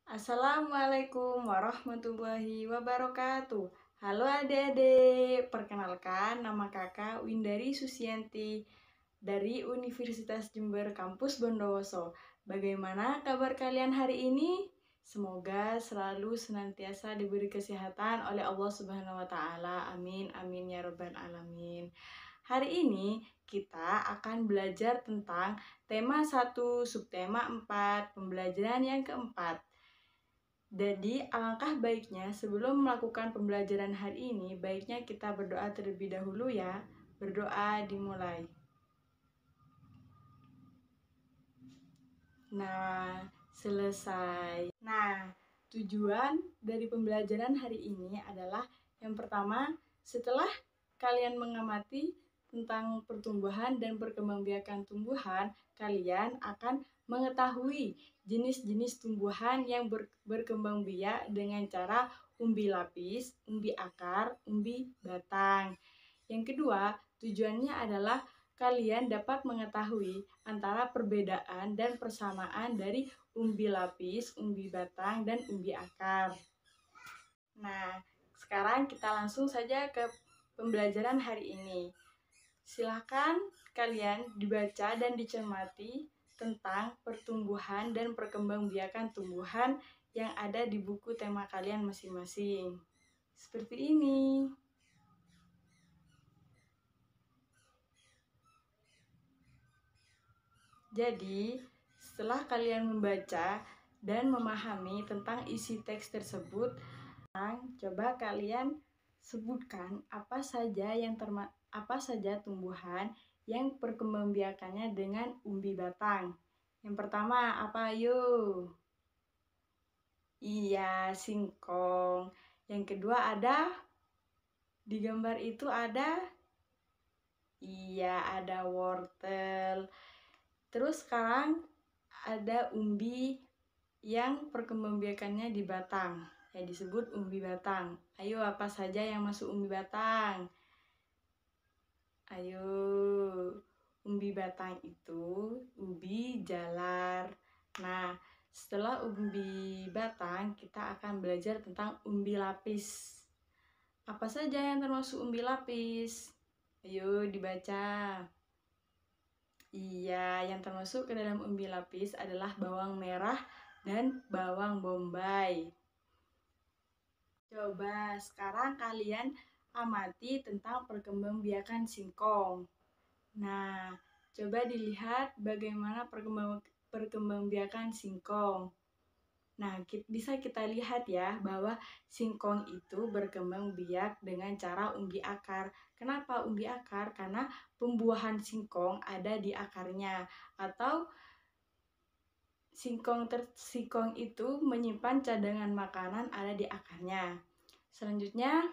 Assalamualaikum warahmatullahi wabarakatuh. Halo adik-adik, perkenalkan nama kakak Windari Susianti dari Universitas Jember Kampus Bondowoso. Bagaimana kabar kalian hari ini? Semoga selalu senantiasa diberi kesehatan oleh Allah Subhanahu wa taala. Amin amin ya rabbal alamin. Hari ini kita akan belajar tentang tema 1, subtema 4, pembelajaran yang keempat. Jadi, alangkah baiknya sebelum melakukan pembelajaran hari ini, baiknya kita berdoa terlebih dahulu ya. Berdoa dimulai. Nah, selesai. Nah, tujuan dari pembelajaran hari ini adalah yang pertama, setelah kalian mengamati tentang pertumbuhan dan perkembangbiakan tumbuhan, kalian akan mengetahui jenis-jenis tumbuhan yang berkembang biak dengan cara umbi lapis, umbi akar, umbi batang. Yang kedua, tujuannya adalah kalian dapat mengetahui antara perbedaan dan persamaan dari umbi lapis, umbi batang, dan umbi akar. Nah, sekarang kita langsung saja ke pembelajaran hari ini. Silakan kalian dibaca dan dicermati tentang pertumbuhan dan perkembangbiakan tumbuhan yang ada di buku tema kalian masing-masing. Seperti ini. Jadi, setelah kalian membaca dan memahami tentang isi teks tersebut, coba kalian sebutkan apa saja tumbuhan yang perkembangbiakannya dengan umbi batang. Yang pertama, apa yuk? Iya, singkong. Yang kedua ada di gambar itu ada? Iya, ada wortel. Terus sekarang ada umbi yang perkembangbiakannya di batang, yang disebut umbi batang. Ayo, apa saja yang masuk umbi batang? Ayo, umbi batang itu ubi jalar. Nah, setelah umbi batang, kita akan belajar tentang umbi lapis. Apa saja yang termasuk umbi lapis? Ayo dibaca. Iya, yang termasuk ke dalam umbi lapis adalah bawang merah dan bawang bombay. Coba sekarang kalian amati tentang perkembangbiakan singkong. Nah, coba dilihat bagaimana perkembangbiakan singkong. Nah, bisa kita lihat ya bahwa singkong itu berkembang biak dengan cara umbi akar. Kenapa umbi akar? Karena pembuahan singkong ada di akarnya, atau singkong itu menyimpan cadangan makanan ada di akarnya. Selanjutnya,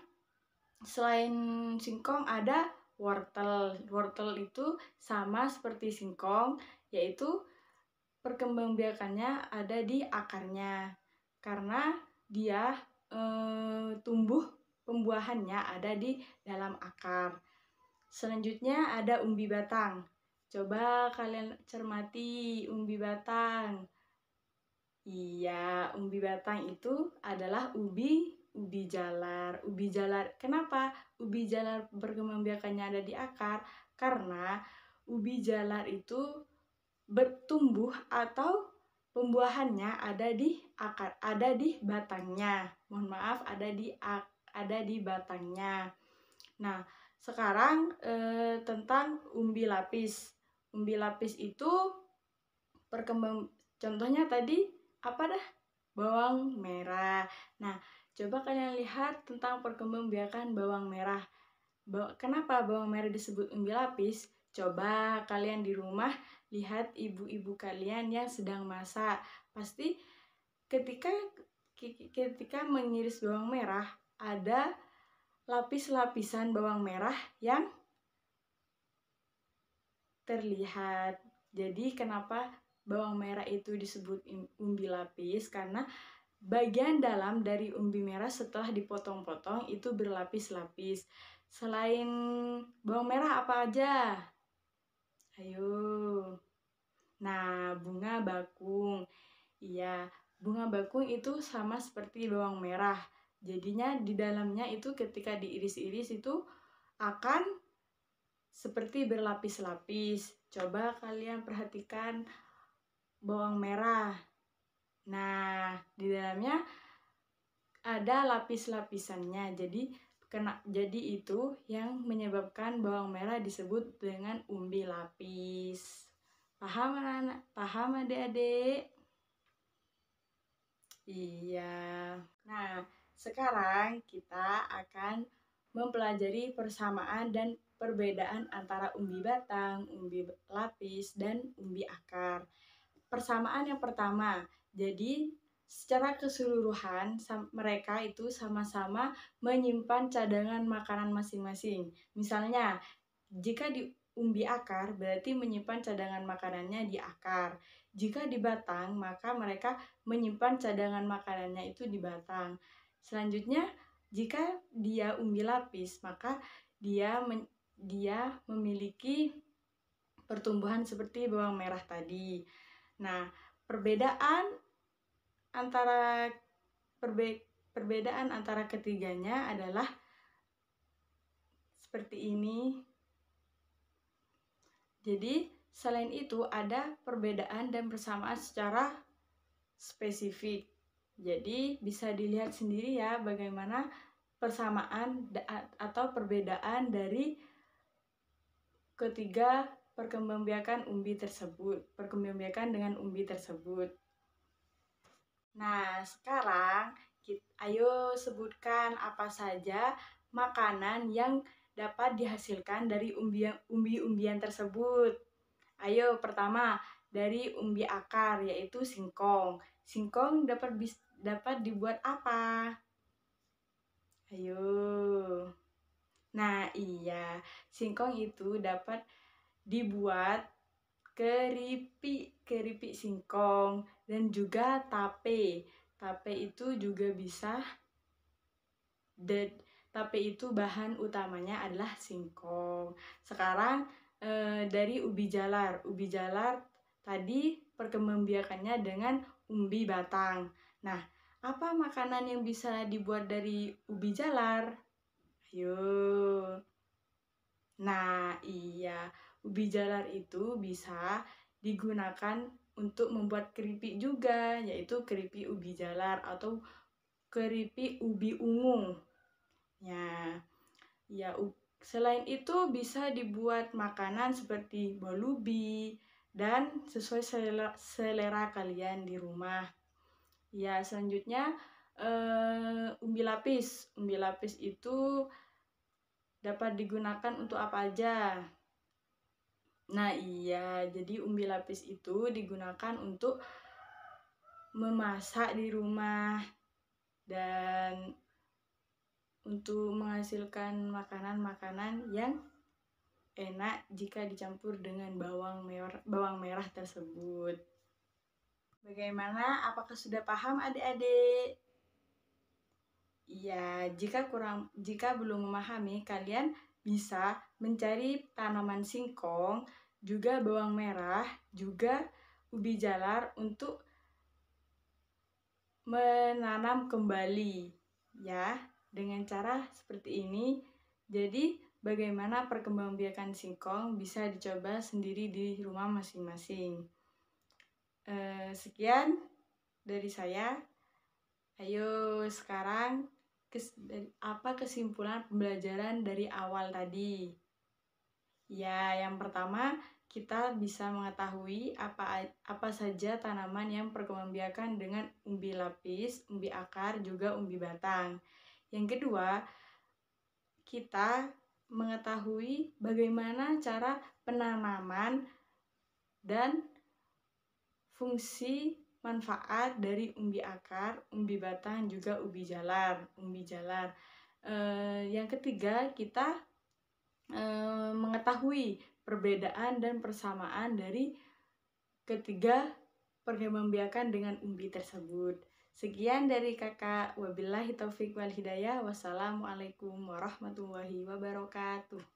selain singkong ada wortel. Wortel itu sama seperti singkong, yaitu perkembangbiakannya ada di akarnya karena dia pembuahannya ada di dalam akar. Selanjutnya ada umbi batang. Coba kalian cermati umbi batang. Iya, umbi batang itu adalah ubi jalar. Ubi jalar. Kenapa ubi jalar perkembangbiakannya ada di akar? Karena ubi jalar itu bertumbuh atau pembuahannya ada di akar, ada di batangnya. Mohon maaf, ada di batangnya. Nah, sekarang tentang umbi lapis. Umbi lapis itu contohnya tadi apa dah? Bawang merah. Nah, coba kalian lihat tentang perkembangbiakan bawang merah. Kenapa bawang merah disebut umbi lapis? Coba kalian di rumah lihat ibu-ibu kalian yang sedang masak. Pasti ketika mengiris bawang merah, ada lapis-lapisan bawang merah yang terlihat. Jadi kenapa bawang merah itu disebut umbi lapis? Karena bagian dalam dari umbi merah setelah dipotong-potong itu berlapis-lapis. Selain bawang merah apa aja? Ayo. Nah, bunga bakung. Iya, bunga bakung itu sama seperti bawang merah. Jadinya di dalamnya itu ketika diiris-iris itu akan seperti berlapis-lapis. Coba kalian perhatikan bawang merah. Nah, di dalamnya ada lapis-lapisannya. Jadi itu yang menyebabkan bawang merah disebut dengan umbi lapis. Paham anak-anak? Paham adik-adik? Iya. Nah, sekarang kita akan mempelajari persamaan dan perbedaan antara umbi batang, umbi lapis, dan umbi akar. Persamaan yang pertama, jadi secara keseluruhan mereka itu sama-sama menyimpan cadangan makanan masing-masing. Misalnya, jika di umbi akar berarti menyimpan cadangan makanannya di akar. Jika di batang, maka mereka menyimpan cadangan makanannya itu di batang. Selanjutnya, jika dia umbi lapis, maka dia memiliki pertumbuhan seperti bawang merah tadi. Nah, perbedaan antara ketiganya adalah seperti ini. Jadi, selain itu ada perbedaan dan persamaan secara spesifik. Jadi, bisa dilihat sendiri ya bagaimana persamaan atau perbedaan dari ketiga perkembangbiakan dengan umbi tersebut. Nah, sekarang ayo sebutkan apa saja makanan yang dapat dihasilkan dari umbi-umbian tersebut. Ayo, pertama dari umbi akar yaitu singkong. Singkong dapat dibuat apa? Ayo. Nah, iya, singkong itu dapat dibuat keripik singkong dan juga tape. Tape itu juga bisa. Tape itu bahan utamanya adalah singkong. Sekarang dari ubi jalar. Ubi jalar tadi perkembangbiakannya dengan umbi batang. Nah, apa makanan yang bisa dibuat dari ubi jalar? Ayo. Nah, iya, ubi jalar itu bisa digunakan untuk membuat keripik juga, yaitu keripik ubi jalar atau keripik ubi ungu. Ya, selain itu bisa dibuat makanan seperti bolu ubi dan sesuai selera kalian di rumah. Ya, selanjutnya umbi lapis. Umbi lapis itu dapat digunakan untuk apa aja? Nah, iya, jadi umbi lapis itu digunakan untuk memasak di rumah dan untuk menghasilkan makanan-makanan yang enak jika dicampur dengan bawang merah tersebut. Bagaimana? Apakah sudah paham adik-adik? Iya, jika belum memahami, kalian bisa mencari tanaman singkong, juga bawang merah, juga ubi jalar untuk menanam kembali ya, dengan cara seperti ini. Jadi bagaimana perkembangbiakan singkong bisa dicoba sendiri di rumah masing-masing. Sekian dari saya. Ayo sekarang apa kesimpulan pembelajaran dari awal tadi? Ya, yang pertama kita bisa mengetahui apa saja tanaman yang perkembangbiakan dengan umbi lapis, umbi akar, juga umbi batang. Yang kedua, kita mengetahui bagaimana cara penanaman dan fungsi manfaat dari umbi akar, umbi batang, juga umbi jalar. Yang ketiga, kita mengetahui perbedaan dan persamaan dari ketiga perkembangbiakan dengan umbi tersebut. Sekian dari kakak. Wabillahi taufik wal hidayah. Wassalamualaikum warahmatullahi wabarakatuh.